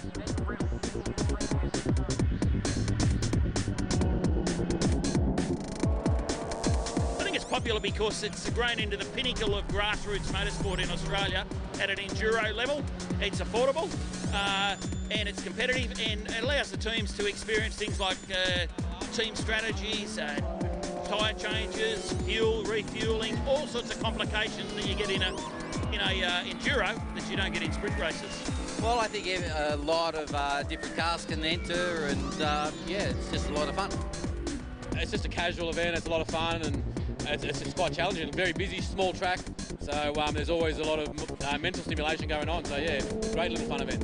I think it's popular because it's grown into the pinnacle of grassroots motorsport in Australia at an enduro level. It's affordable and it's competitive, and it allows the teams to experience things like team strategies, tyre changes, fuel, refuelling, all sorts of complications that you get in a enduro that you don't get in sprint races. Well, I think a lot of different cars can enter, and yeah, it's just a lot of fun. It's just a casual event. It's a lot of fun, and it's quite challenging. Very busy, small track, so there's always a lot of mental stimulation going on. So yeah, great little fun event.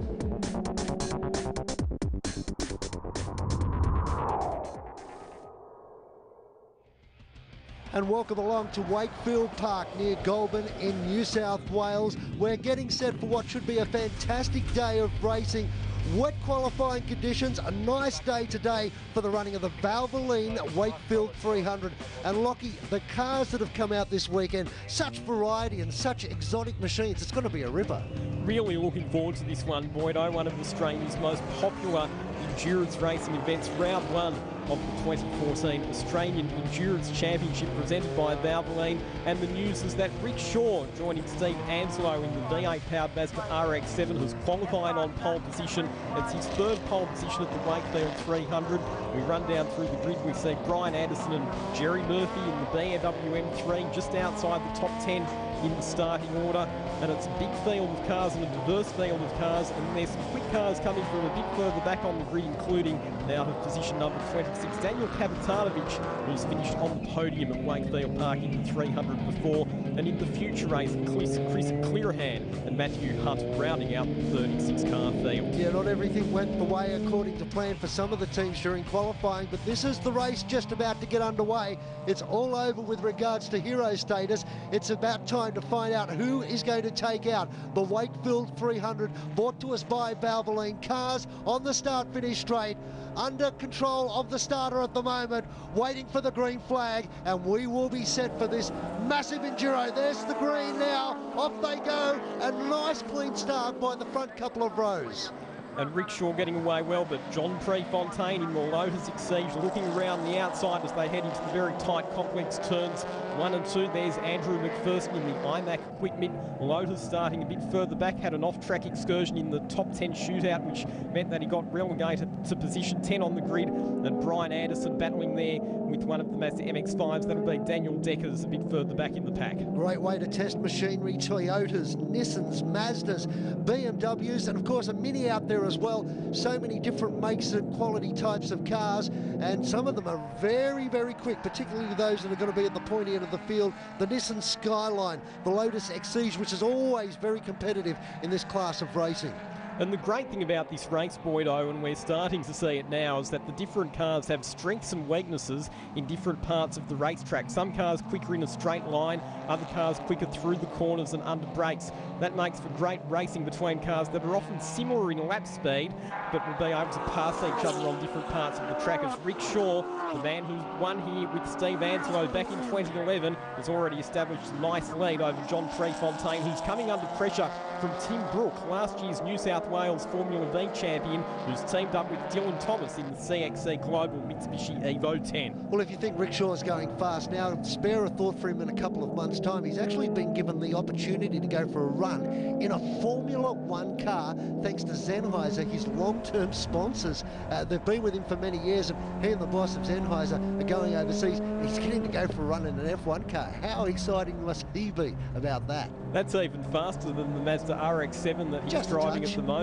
And welcome along to Wakefield Park near Goulburn in New South Wales. We're getting set for what should be a fantastic day of racing. Wet qualifying conditions, a nice day today for the running of the Valvoline Wakefield 300. And Lockie, the cars that have come out this weekend, such variety and such exotic machines, it's going to be a ripper. Really looking forward to this one, Boydo, one of Australia's most popular endurance racing events, round one of the 2014 Australian Endurance Championship presented by Valvoline. And the news is that Rick Shaw, joining Steve Anslow in the V8 powered Mazda RX-7, has qualified on pole position. It's his third pole position at the Wakefield 300. We run down through the grid, we see Brian Anderson and Jerry Murphy in the BMW M3 just outside the top 10 in the starting order, and it's a big field of cars and a diverse field of cars, and there's some quick cars coming from a bit further back on the grid, including out of position number 26, Daniel Kapitanovic, who's finished on the podium at Wakefield Park in the 300 before, and in the future race, Chris Clearahan and Matthew Hunt rounding out the 36-car field. Yeah, not everything went the way according to plan for some of the teams during qualifying, but this is the race just about to get underway. It's all over with regards to hero status. It's about time to find out who is going to take out the Wakefield 300, brought to us by Valvoline. Cars on the start-finish straight, under control of the starter at the moment, waiting for the green flag, and we will be set for this massive enduro. There's the green now, off they go, a nice clean start by the front couple of rows. And Rick Shaw getting away well, but John Prefontaine in the Lotus Exige looking around the outside as they head into the very tight complex turns 1 and 2. There's Andrew McPherson in the iMac equipment. Lotus starting a bit further back, had an off-track excursion in the top 10 shootout, which meant that he got relegated to position 10 on the grid. And Brian Anderson battling there with one of the Mazda MX-5s. That'll be Daniel Deckers a bit further back in the pack. Great way to test machinery. Toyotas, Nissans, Mazdas, BMWs, and of course a Mini out there as well. So many different makes and quality types of cars, and some of them are very, very quick, particularly those that are going to be at the pointy end of the field. The Nissan Skyline, the Lotus Exige, which is always very competitive in this class of racing. And the great thing about this race, Boydo, and we're starting to see it now, is that the different cars have strengths and weaknesses in different parts of the racetrack. Some cars quicker in a straight line, other cars quicker through the corners and under brakes. That makes for great racing between cars that are often similar in lap speed, but will be able to pass each other on different parts of the track. As Rick Shaw, the man who won here with Steve Anslow back in 2011, has already established a nice lead over John Prefontaine, who's coming under pressure from Tim Brooke, last year's New South Wales Formula V champion, who's teamed up with Dylan Thomas in the CXC Global Mitsubishi Evo 10. Well, if you think Rickshaw's going fast now, spare a thought for him in a couple of months' time. He's actually been given the opportunity to go for a run in a Formula One car, thanks to Sennheiser, his long-term sponsors. They've been with him for many years, and he and the boss of Sennheiser are going overseas. He's getting to go for a run in an F1 car. How exciting must he be about that? That's even faster than the Mazda RX-7 that he's driving at the moment.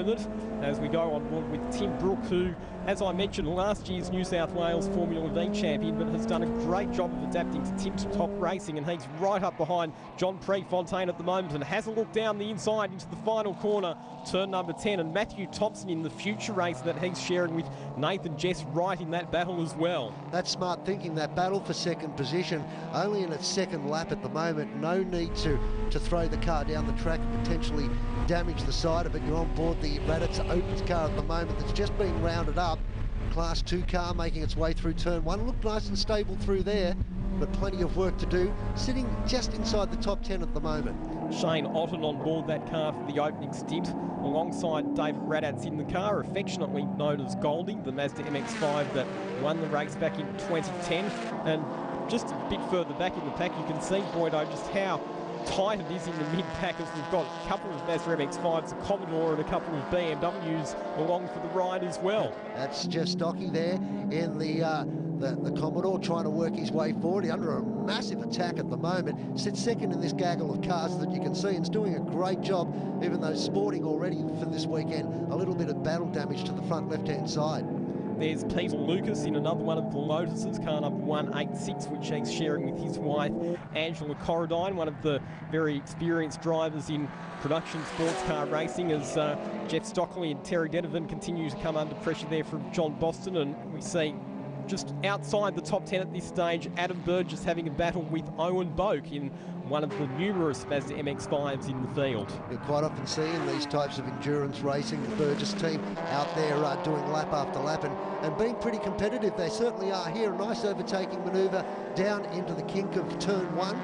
As we go on board with Tim Brooke, who, as I mentioned, last year's New South Wales Formula V champion, but has done a great job of adapting to Tim's top racing, and he's right up behind John Prefontaine at the moment and has a look down the inside into the final corner, turn number 10, and Matthew Thompson in the future race that he's sharing with Nathan Jess right in that battle as well. That's smart thinking, that battle for second position, only in its second lap at the moment. No need to throw the car down the track and potentially damage the side of it. You're on board the Raditz Opens car at the moment that's just being rounded up. Class 2 car making its way through turn 1. Looked nice and stable through there. but plenty of work to do, sitting just inside the top 10 at the moment. Shane Otten on board that car for the opening stint, alongside David Radatz in the car, affectionately known as Goldie, the Mazda MX-5 that won the race back in 2010. And just a bit further back in the pack, you can see, Boydo, just how tight it is in the mid-pack, as we've got a couple of Mazda MX-5s, a Commodore and a couple of BMWs along for the ride as well. That's Jeff Stocky there in the Commodore, trying to work his way forward. He's under a massive attack at the moment. Sits second in this gaggle of cars that you can see, and is doing a great job, even though sporting already for this weekend a little bit of battle damage to the front left-hand side. There's Peter Lucas in another one of the Lotuses, car number 186, which he's sharing with his wife, Angela Corradine, one of the very experienced drivers in production sports car racing, as Jeff Stockley and Terry Denovan continue to come under pressure there from John Boston. And we see just outside the top 10 at this stage, Adam Burgess having a battle with Owen Boak in one of the numerous Mazda MX-5s in the field. You quite often see in these types of endurance racing the Burgess team out there doing lap after lap and being pretty competitive. They certainly are here. A nice overtaking manoeuvre down into the kink of turn 1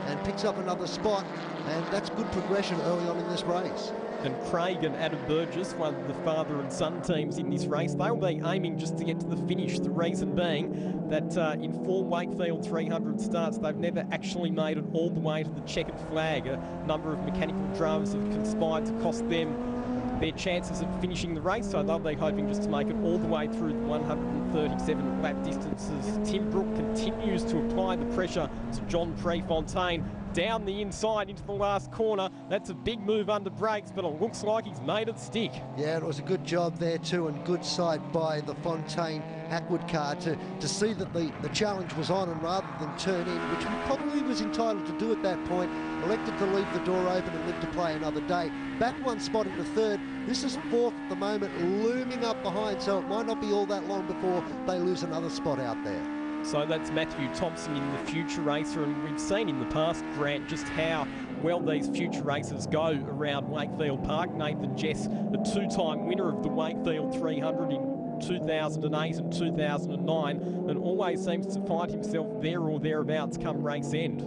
and picks up another spot, and that's good progression early on in this race. And Craig and Adam Burgess, one of the father and son teams in this race, they'll be aiming just to get to the finish. The reason being that in 4 Wakefield 300 starts, they've never actually made it all the way to the checkered flag. A number of mechanical dramas have conspired to cost them their chances of finishing the race, so they'll be hoping just to make it all the way through the 137 lap distances. Tim Brook continues to apply the pressure to John Prefontaine. Down the inside into the last corner. That's a big move under brakes, but it looks like he's made it stick. Yeah, it was a good job there too, and good sight by the Fontaine Hackwood car to see that the challenge was on, and rather than turn in, which he probably was entitled to do at that point, elected to leave the door open and live to play another day. Back one spot into third. This is fourth at the moment, looming up behind, so it might not be all that long before they lose another spot out there. So that's Matthew Thompson in the Future Racer, and we've seen in the past, Grant, just how well these future races go around Wakefield Park. Nathan Jess, a 2-time winner of the Wakefield 300 in 2008 and 2009, and always seems to find himself there or thereabouts come race end.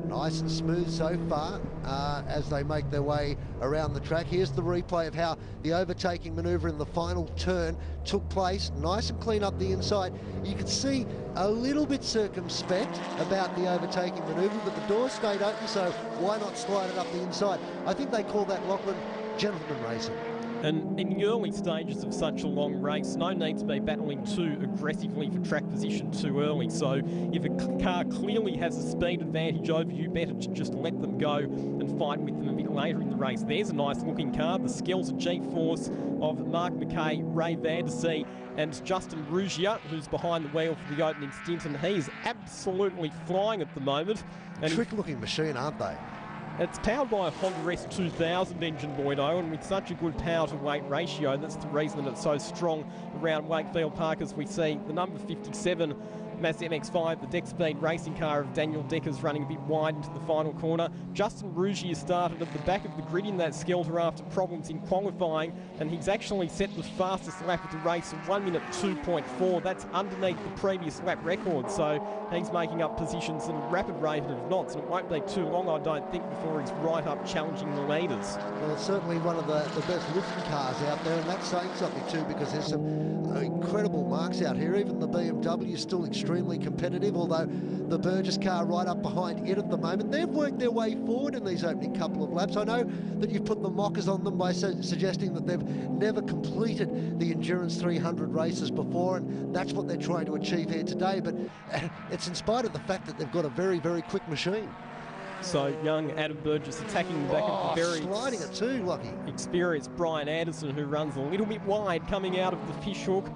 Nice and smooth so far as they make their way around the track. Here's the replay of how the overtaking manoeuvre in the final turn took place. Nice and clean up the inside. You can see a little bit circumspect about the overtaking manoeuvre, but the door stayed open, so why not slide it up the inside? I think they call that, Lachlan, gentleman racing. And in the early stages of such a long race, no need to be battling too aggressively for track position too early. So if a car clearly has a speed advantage over you, better to just let them go and fight with them a bit later in the race. There's a nice looking car, the Skelter G-Force of Mark McKay, Ray Vandersea and Justin Rougier, who's behind the wheel for the opening stint, and he's absolutely flying at the moment. And trick looking machine, aren't they? It's powered by a Honda S2000 engine, Boydo, and with such a good power-to-weight ratio, that's the reason that it's so strong around Wakefield Park, as we see the number 57 Mazda MX-5, the deck speed racing car of Daniel Decker's, running a bit wide into the final corner. Justin Rougier started at the back of the grid in that Skelter after problems in qualifying, and he's actually set the fastest lap of the race of 1 minute 2.4. That's underneath the previous lap record, so he's making up positions at a rapid rate of knots, and it won't be too long, I don't think, before he's right up challenging the leaders. Well, it's certainly one of the best looking cars out there, and that's saying something too, because there's some incredible marks out here. Even the BMW is still extremely competitive, although the Burgess car right up behind it at the moment. They've worked their way forward in these opening couple of laps. I know that you've put the mockers on them by suggesting that they've never completed the Endurance 300 races before, and that's what they're trying to achieve here today, but it's in spite of the fact that they've got a very, very quick machine. So young Adam Burgess attacking the back of the very sliding it too, Lucky. Experienced Brian Anderson, who runs a little bit wide coming out of the fish hook,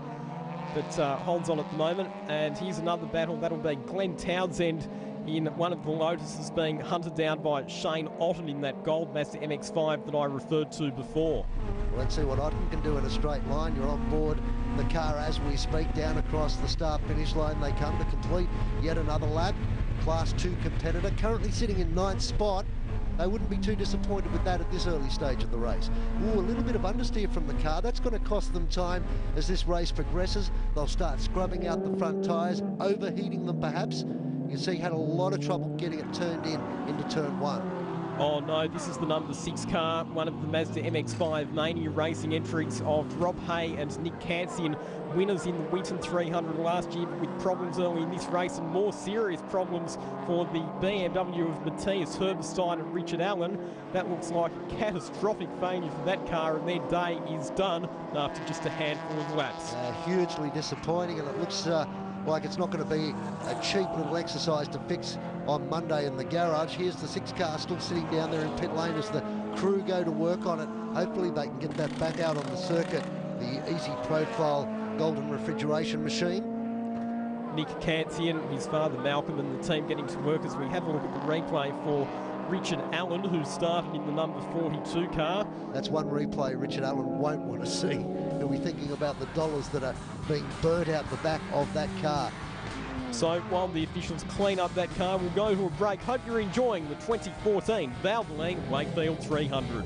but holds on at the moment. And here's another battle. That'll be Glenn Townsend in one of the Lotuses being hunted down by Shane Otten in that gold Mazda MX-5 that I referred to before. Let's see what Otten can do in a straight line. You're on board the car as we speak. Down across the start-finish line they come to complete yet another lap. Class 2 competitor, currently sitting in 9th spot. they wouldn't be too disappointed with that at this early stage of the race. Ooh, a little bit of understeer from the car. That's going to cost them time as this race progresses. They'll start scrubbing out the front tyres, overheating them perhaps. You can see he had a lot of trouble getting it turned into turn 1. Oh no, this is the number 6 car, one of the Mazda MX-5 Mania racing entries of Rob Hay and Nick Cansian, winners in the Winton 300 last year, but with problems early in this race and more serious problems for the BMW of Matthias Herbestein and Richard Allen. That looks like a catastrophic failure for that car, and their day is done after just a handful of laps. Hugely disappointing, and it looks like it's not going to be a cheap little exercise to fix on Monday in the garage. Here's the 6 car still sitting down there in pit lane as the crew go to work on it. Hopefully they can get that back out on the circuit, the easy profile golden refrigeration machine. Nick Cansian, his father Malcolm, and the team getting to work as we have a look at the replay for Richard Allen, who started in the number 42 car. That's one replay Richard Allen won't want to see. He'll be thinking about the dollars that are being burnt out the back of that car. So while the officials clean up that car, we'll go to a break. Hope you're enjoying the 2014 Valvoline Wakefield 300.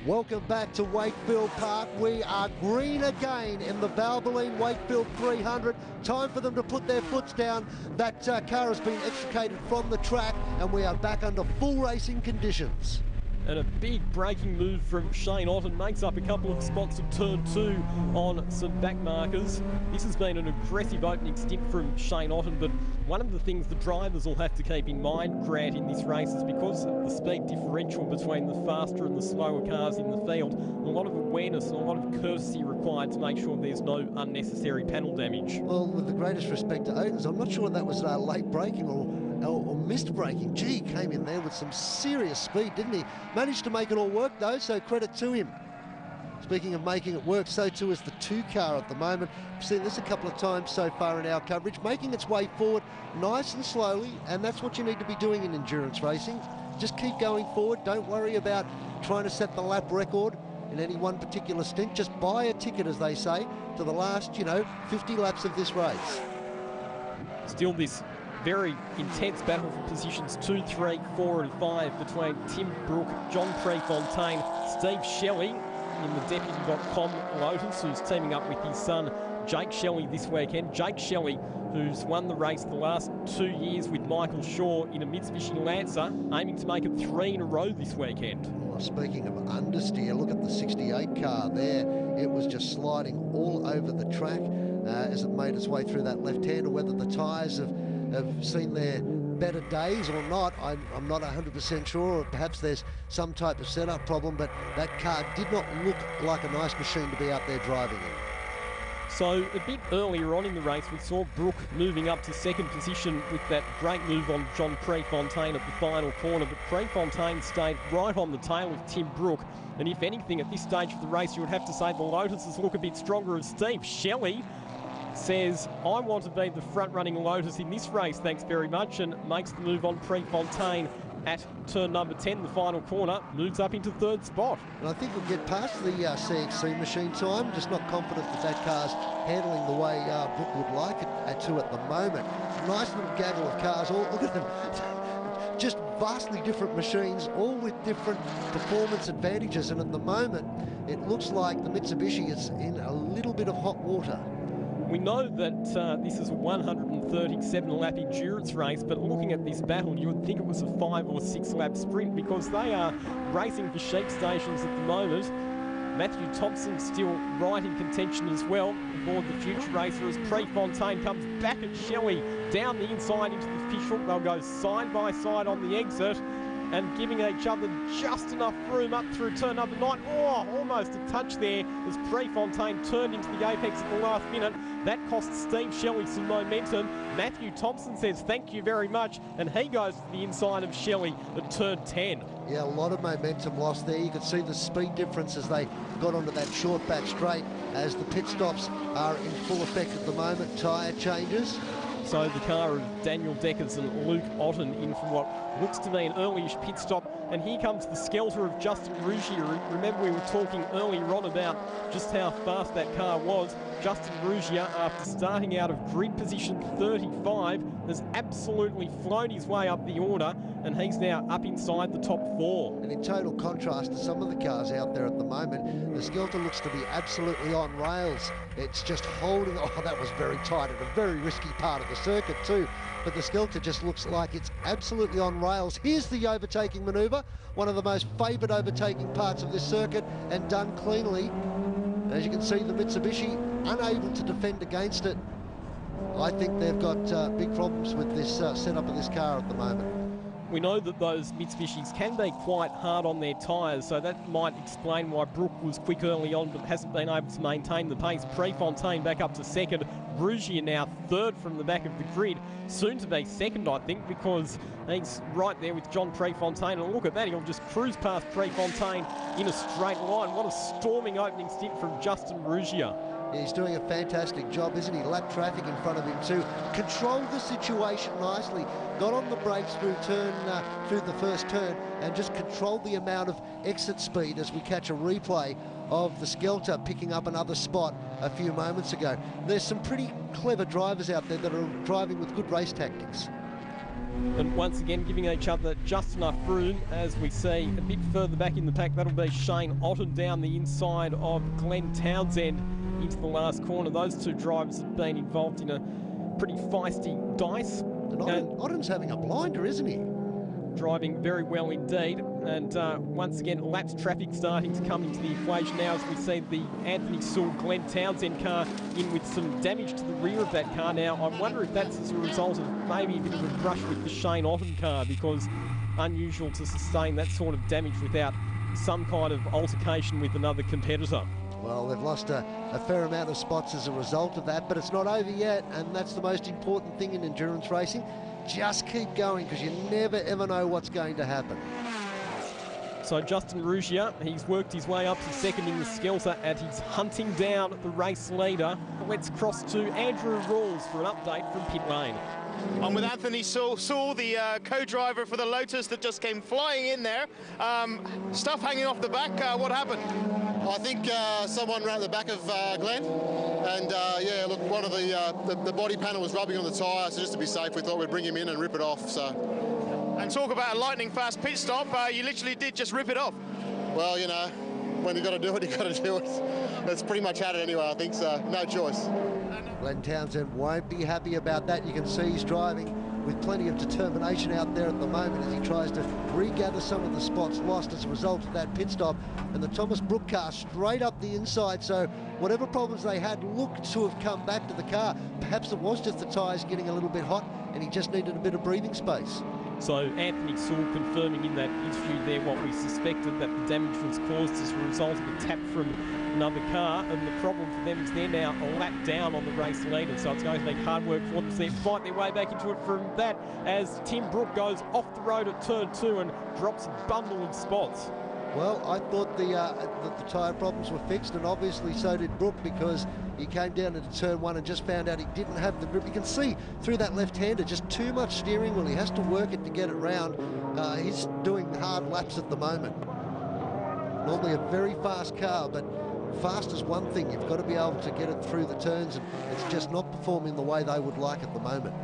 Welcome back to Wakefield Park. We are green again in the Valvoline Wakefield 300. Time for them to put their foots down. That car has been extricated from the track and we are back under full racing conditions. And a big braking move from Shane Otten makes up a couple of spots of turn 2 on some back markers. This has been an aggressive opening stint from Shane Otten, but one of the things the drivers will have to keep in mind, Grant, in this race is because of the speed differential between the faster and the slower cars in the field, a lot of awareness and a lot of courtesy required to make sure there's no unnecessary panel damage. Well, with the greatest respect to Ottens, I'm not sure that was late braking or missed braking. Gee, he came in there with some serious speed, didn't he? Managed to make it all work though, so credit to him. Speaking of making it work, so too is the 2 car at the moment. We've seen this a couple of times so far in our coverage, making its way forward nice and slowly, and that's what you need to be doing in endurance racing. Just keep going forward. Don't worry about trying to set the lap record in any one particular stint. Just buy a ticket, as they say, to the last, 50 laps of this race. Still this very intense battle for positions 2, 3, 4 and 5 between Tim Brook, John Prefontaine, Steve Shelley in the Deputy.com Lotus, who's teaming up with his son Jake Shelley this weekend. Jake Shelley, who's won the race the last 2 years with Michael Shaw in a Mitsubishi Lancer, aiming to make it 3 in a row this weekend. Well, speaking of understeer, look at the 68 car there. It was just sliding all over the track as it made its way through that left-hander. Whether the tyres have seen their better days or not, I'm not 100% sure, or perhaps there's some type of setup problem, but that car did not look like a nice machine to be out there driving in. So a bit earlier on in the race, we saw Brook moving up to second position with that great move on John Prefontaine at the final corner, but Prefontaine stayed right on the tail of Tim Brook, and if anything at this stage of the race you would have to say the Lotuses look a bit stronger as Steve Shelley says, I want to be the front-running Lotus in this race, thanks very much, and makes the move on Prefontaine at turn number 10, the final corner, moves up into 3rd spot. And I think we'll get past the CXC machine time, just not confident that car's handling the way Brook would like it to at the moment. Nice little gaggle of cars, all look at them. Just vastly different machines, all with different performance advantages, and at the moment it looks like the Mitsubishi is in a little bit of hot water. We know that this is a 137-lap endurance race, but looking at this battle, you would think it was a 5 or 6 lap sprint because they are racing for sheep stations at the moment. Matthew Thompson still right in contention as well aboard the future racer as Prefontaine comes back at Shelley down the inside into the official. They'll go side by side on the exit and giving each other just enough room up through turn number 9. Oh, almost a touch there as Prefontaine turned into the apex at the last minute. That cost Steve Shelley some momentum. Matthew Thompson says thank you very much, and he goes to the inside of Shelley at turn 10. Yeah, a lot of momentum lost there. You could see the speed difference as they got onto that short back straight as the pit stops are in full effect at the moment. Tyre changes. So the car of Daniel Deckers and Luke Otten in from what looks to be an early-ish pit stop. And here comes the skelter of Justin Rougier. Remember, we were talking earlier on about just how fast that car was. Justin Rougier, after starting out of grid position 35, has absolutely flown his way up the order, and he's now up inside the top 4. And in total contrast to some of the cars out there at the moment, the Skelter looks to be absolutely on rails. It's just holding, oh, that was very tight at a very risky part of the circuit too. But the Skelter just looks like it's absolutely on rails. Here's the overtaking manoeuvre, one of the most favoured overtaking parts of this circuit, and done cleanly. As you can see, the Mitsubishi unable to defend against it. I think they've got big problems with this setup of this car at the moment. We know that those Mitsubishis can be quite hard on their tyres, so that might explain why Brooke was quick early on but hasn't been able to maintain the pace. Prefontaine back up to second. Rougier now third from the back of the grid. Soon to be second, I think, because he's right there with John Prefontaine. And look at that, he'll just cruise past Prefontaine in a straight line. What a storming opening stint from Justin Rougier. He's doing a fantastic job, isn't he? Lap traffic in front of him too. Controlled the situation nicely. Got on the brakes through the first turn, and just controlled the amount of exit speed as we catch a replay of the Skelter picking up another spot a few moments ago. There's some pretty clever drivers out there that are driving with good race tactics. And once again giving each other just enough room, as we see a bit further back in the pack. That'll be Shane Otten down the inside of Glenn Townsend into the last corner. Those two drivers have been involved in a pretty feisty dice. And Otten's having a blinder, isn't he? Driving very well indeed. And once again, laps traffic starting to come into the equation now as we see the Anthony Sewell Glenn Townsend car in with some damage to the rear of that car now. I wonder if that's as a result of maybe a bit of a brush with the Shane Otten car, because unusual to sustain that sort of damage without some kind of altercation with another competitor. Well, they've lost a fair amount of spots as a result of that, but it's not over yet, and that's the most important thing in endurance racing. Just keep going, because you never ever know what's going to happen. So Justin Rougier, he's worked his way up to second in the Skelter, and he's hunting down the race leader. Let's cross to Andrew Rawls for an update from pit lane. I'm with Anthony Sewell, the co-driver for the Lotus that just came flying in there. Stuff hanging off the back, what happened? I think someone ran at the back of Glenn, and yeah, look, one of the body panel was rubbing on the tyre, so just to be safe, we thought we'd bring him in and rip it off. So. And talk about a lightning fast pit stop, you literally did just rip it off. Well, you know, when you got to do it, you got to do it. That's pretty much had it anyway, I think, so no choice. Glenn Townsend won't be happy about that. You can see he's driving with plenty of determination out there at the moment as he tries to regather some of the spots lost as a result of that pit stop. And the Thomas Brook car straight up the inside, so whatever problems they had looked to have come back to the car. Perhaps it was just the tyres getting a little bit hot and he just needed a bit of breathing space. So Anthony Sewell confirming in that interview there what we suspected, that the damage was caused as a result of a tap from another car, and the problem for them is they're now a lap down on the race leader, so it's going to be hard work for them to fight their way back into it from that as Tim Brooke goes off the road at turn 2 and drops a bundle of spots. Well, I thought the tyre problems were fixed, and obviously so did Brooke, because he came down into turn 1 and just found out he didn't have the grip. You can see through that left-hander, just too much steering wheel. He has to work it to get it round. He's doing hard laps at the moment. Normally a very fast car, but fast is one thing. You've got to be able to get it through the turns, and it's just not performing the way they would like at the moment.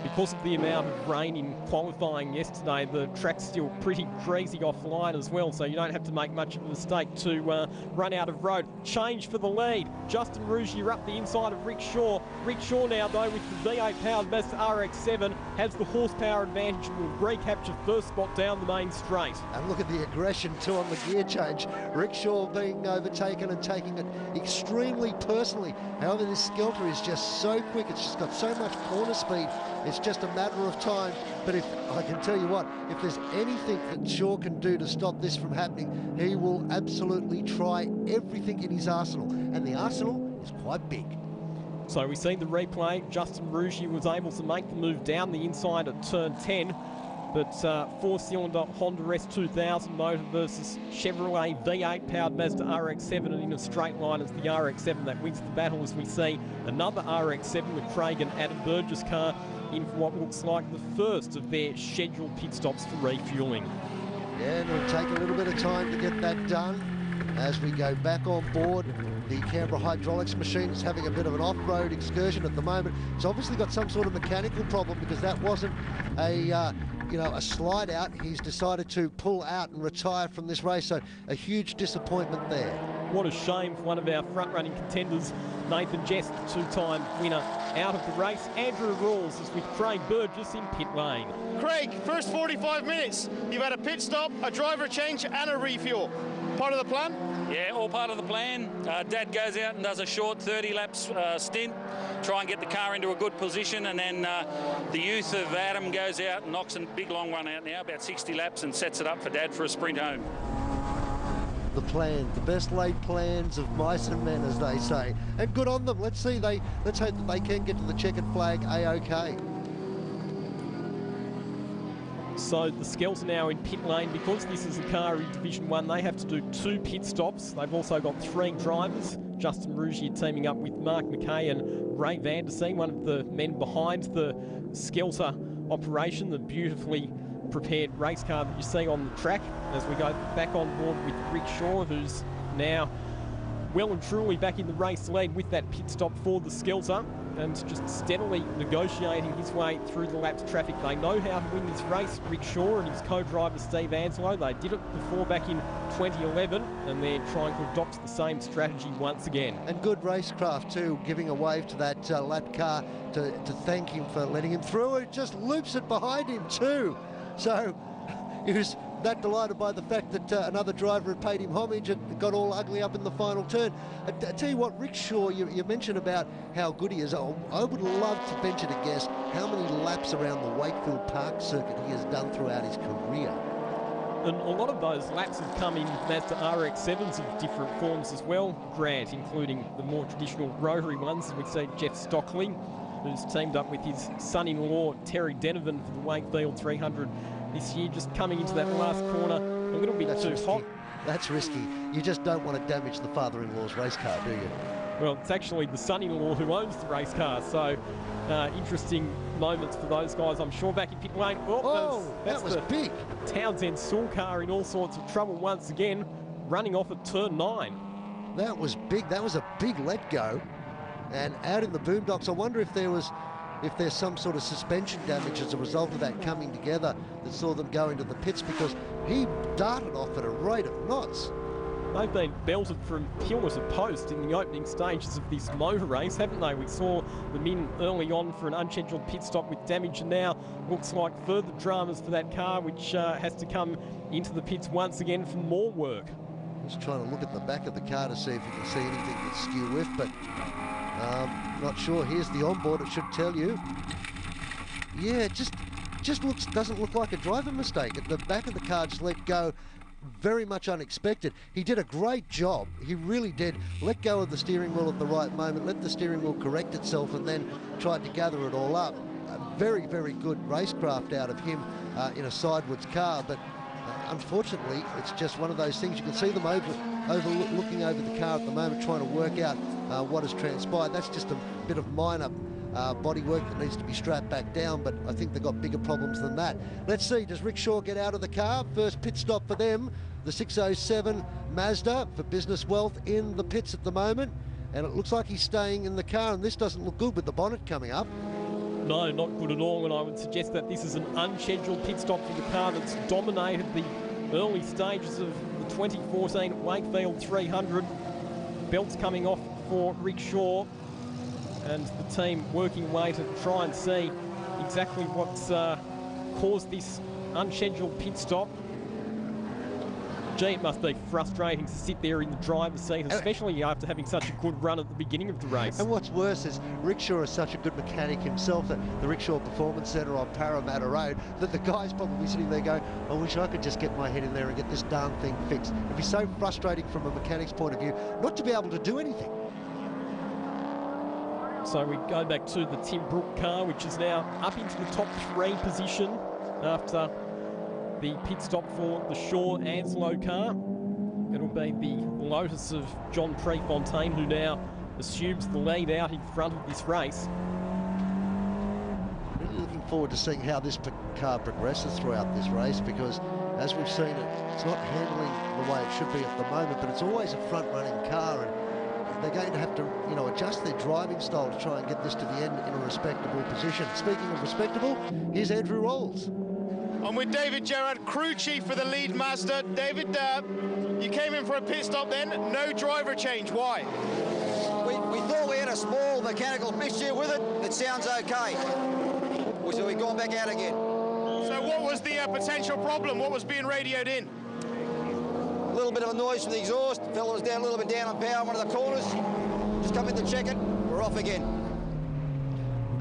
Because of the amount of rain in qualifying yesterday, the track's still pretty greasy offline as well, so you don't have to make much of a mistake to run out of road. Change for the lead. Justin Rougier up the inside of Rick Shaw. Rick Shaw now, though, with the V8-powered Mazda RX-7, has the horsepower advantage and will recapture first spot down the main straight. And look at the aggression, too, on the gear change. Rick Shaw being overtaken and taking it extremely personally. However, this Skelter is just so quick. It's just got so much corner speed. It's just a matter of time, but if I can tell you what, if there's anything that Shaw can do to stop this from happening, he will absolutely try everything in his arsenal, and the arsenal is quite big. So we see the replay. Justin Rougier was able to make the move down the inside at turn 10. But four-cylinder Honda S2000 motor versus Chevrolet V8 powered Mazda RX-7, and in a straight line as the RX-7 that wins the battle, as we see another RX-7 with Craig and Adam Burgess car in for what looks like the first of their scheduled pit stops for refuelling. Yeah, and it'll take a little bit of time to get that done as we go back on board. The Canberra Hydraulics machine is having a bit of an off-road excursion at the moment. It's obviously got some sort of mechanical problem, because that wasn't a slide out. He's decided to pull out and retire from this race, so a huge disappointment there. What a shame for one of our front-running contenders, Nathan Jess, the two-time winner, out of the race. Andrew Rawls is with Craig Burgess in pit lane. Craig, first 45 minutes, you've had a pit stop, a driver change and a refuel. Part of the plan? Yeah, all part of the plan. Dad goes out and does a short 30 laps stint, try and get the car into a good position, and then the youth of Adam goes out and knocks a big long one out now, about 60 laps, and sets it up for Dad for a sprint home. The plan, the best laid plans of mice and men, as they say, and good on them. Let's hope that they can get to the checkered flag A-OK. So the Skells are now in pit lane. Because this is a car in Division 1, they have to do 2 pit stops. They've also got 3 drivers. Justin Rougier teaming up with Mark McKay and Ray Vanderseen, one of the men behind the Skelter operation, the beautifully prepared race car that you see on the track, as we go back on board with Rick Shaw, who's now well and truly back in the race lead with that pit stop for the Skelter, and just steadily negotiating his way through the laps traffic. They know how to win this race. Rick Shaw and his co-driver Steve Anslow, they did it before back in 2011, and they're trying to adopt the same strategy once again. And good racecraft too, giving a wave to that lap car to thank him for letting him through. It just loops it behind him too. So he was that delighted by the fact that another driver had paid him homage and got all ugly up in the final turn. I tell you what, Rick Shaw, you mentioned about how good he is. I would love to venture to guess how many laps around the Wakefield Park circuit he has done throughout his career. And a lot of those laps have come in Mazda RX-7s of different forms as well, Grant, including the more traditional rotary ones. We see Jeff Stockley, who's teamed up with his son-in-law Terry Denovan for the Wakefield 300 this year, just coming into that last corner a little bit too hot. That's risky. You just don't want to damage the father-in-law's race car, do you? Well, it's actually the son-in-law who owns the race car, so interesting moments for those guys, I'm sure, back in pit lane. That was big. Townsend Saul car in all sorts of trouble once again, running off at turn 9. That was big. That was a big let-go. And out in the boondocks, I wonder if there's some sort of suspension damage as a result of that coming together that saw them go into the pits, because he darted off at a rate of knots. They've been belted from pillar to post in the opening stages of this motor race, haven't they? We saw them in early on for an unscheduled pit stop with damage, and now looks like further dramas for that car, which has to come into the pits once again for more work. Just trying to look at the back of the car to see if you can see anything that's skew with, but not sure. Here's the onboard, it should tell you. Yeah, it just doesn't look like a driver mistake. At the back of the car just let go, very much unexpected. He did a great job, he really did. Let go of the steering wheel at the right moment, let the steering wheel correct itself, and then tried to gather it all up. A very, very good racecraft out of him in a sidewards car, but unfortunately, it's just one of those things. You can see them looking over the car at the moment, trying to work out what has transpired. That's just a bit of minor body work that needs to be strapped back down, but I think they've got bigger problems than that. Let's see, does Rick Shaw get out of the car? First pit stop for them, the 607 Mazda for Business Wealth in the pits at the moment, and it looks like he's staying in the car, and this doesn't look good with the bonnet coming up. No, not good at all, and I would suggest that this is an unscheduled pit stop for the car that's dominated the early stages of the 2014 Wakefield 300. Belts coming off for Rick Shaw, and the team working away to try and see exactly what's caused this unscheduled pit stop. Gee, it must be frustrating to sit there in the driver's seat, especially after having such a good run at the beginning of the race. And what's worse is Rick Shaw is such a good mechanic himself at the Rick Shaw Performance Centre on Parramatta Road that the guy's probably sitting there going, I wish I could just get my head in there and get this darn thing fixed. It'd be so frustrating from a mechanic's point of view not to be able to do anything. So we go back to the Tim Brook car, which is now up into the top 3 position after the pit stop for the Shaw Anslow car. It'll be the Lotus of John Prefontaine, who now assumes the lead out in front of this race. Really looking forward to seeing how this car progresses throughout this race, because as we've seen, it's not handling the way it should be at the moment, but it's always a front-running car, and they're going to have to, you know, adjust their driving style to try and get this to the end in a respectable position. Speaking of respectable, here's Andrew Rolls. I'm with David Gerrard, crew chief for the lead Mazda. David, you came in for a pit stop then, no driver change. Why? We thought we had a small mechanical mixture with it. It sounds okay. So we've gone back out again. So what was the potential problem? What was being radioed in? A little bit of a noise from the exhaust. Fella was down a little bit down on power in one of the corners. Just come in to check it. We're off again.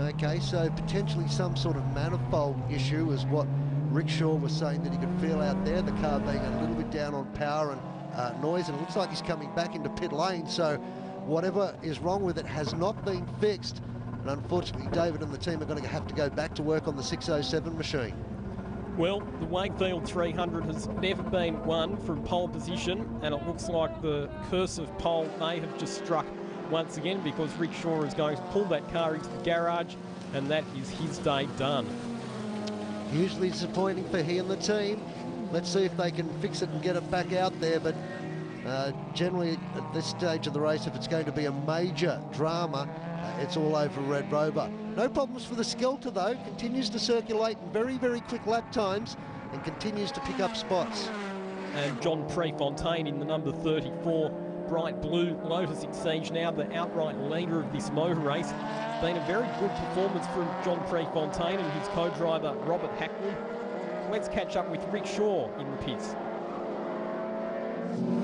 Okay, so potentially some sort of manifold issue is what Rick Shaw was saying that he could feel out there, the car being a little bit down on power and noise, and it looks like he's coming back into pit lane, so whatever is wrong with it has not been fixed, and unfortunately David and the team are going to have to go back to work on the 607 machine. Well, the Wakefield 300 has never been won from pole position, and it looks like the curse of pole may have just struck once again, because Rick Shaw is going to pull that car into the garage, and that is his day done. Hugely disappointing for he and the team. Let's see if they can fix it and get it back out there, but generally at this stage of the race, if it's going to be a major drama, it's all over Red Rover. No problems for the Skelter though, continues to circulate in very, very quick lap times and continues to pick up spots. And John Prefontaine in the number 34 bright blue Lotus Exige, now the outright leader of this motor race. Been a very good performance from John Prefontaine and his co-driver Robert Hackwood. Let's catch up with Rick Shaw in the pits.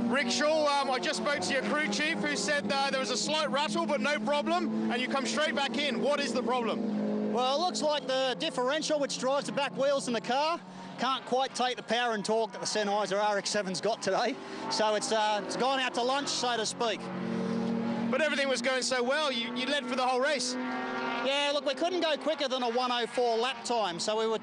Rick Shaw, I just spoke to your crew chief who said there was a slight rattle but no problem, and you come straight back in. What is the problem? Well, it looks like the differential which drives the back wheels in the car can't quite take the power and torque that the Sennheiser RX-7's got today. So it's gone out to lunch, so to speak. But everything was going so well, you led for the whole race. Yeah, look, we couldn't go quicker than a 1:04 lap time, so we were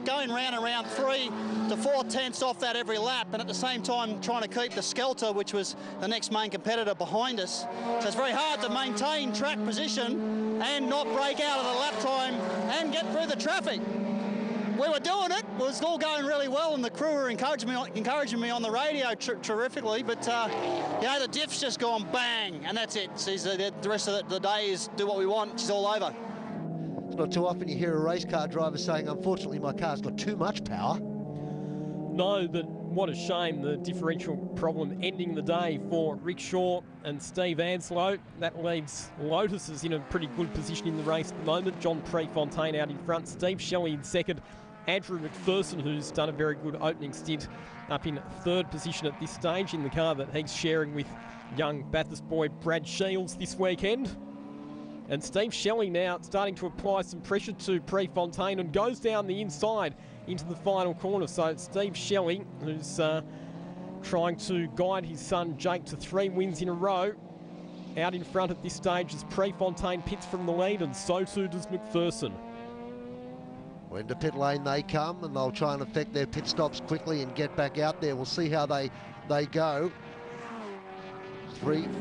going round and round 3 to 4 tenths off that every lap, and at the same time trying to keep the Skelter, which was the next main competitor, behind us. So it's very hard to maintain track position and not break out of the lap time and get through the traffic. We were doing it. It was all going really well, and the crew were encouraging me on the radio terrifically. But you know, the diff's just gone bang, and that's it. So the rest of the day is do what we want. It's all over. It's not too often you hear a race car driver saying, "Unfortunately, my car's got too much power." No, but what a shame, the differential problem ending the day for Rick Shaw and Steve Anslow. That leaves Lotuses in a pretty good position in the race at the moment. John Prefontaine out in front, Steve Shelley in second, Andrew McPherson, who's done a very good opening stint, up in third position at this stage in the car that he's sharing with young Bathurst boy Brad Shields this weekend. And Steve Shelley now starting to apply some pressure to Prefontaine and goes down the inside into the final corner. So it's Steve Shelley who's trying to guide his son Jake to 3 wins in a row. Out in front at this stage as Prefontaine pits from the lead, and so too does McPherson. Well, into pit lane they come, and they'll try and effect their pit stops quickly and get back out there. We'll see how they go.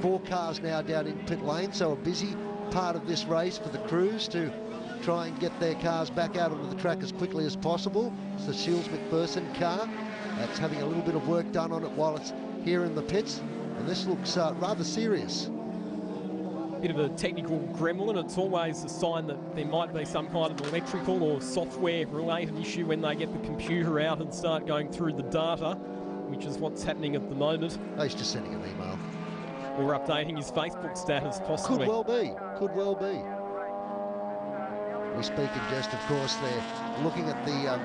4 cars now down in pit lane, so a busy part of this race for the crews to try and get their cars back out onto the track as quickly as possible. It's the Shields McPherson car that's having a little bit of work done on it while it's here in the pits, and this looks rather serious. Bit of a technical gremlin. It's always a sign that there might be some kind of electrical or software related issue when they get the computer out and start going through the data, which is what's happening at the moment. Oh, he's just sending an email. Or updating his Facebook status, possibly. Could well be. Could well be. We speak in jest, of course. They're looking at the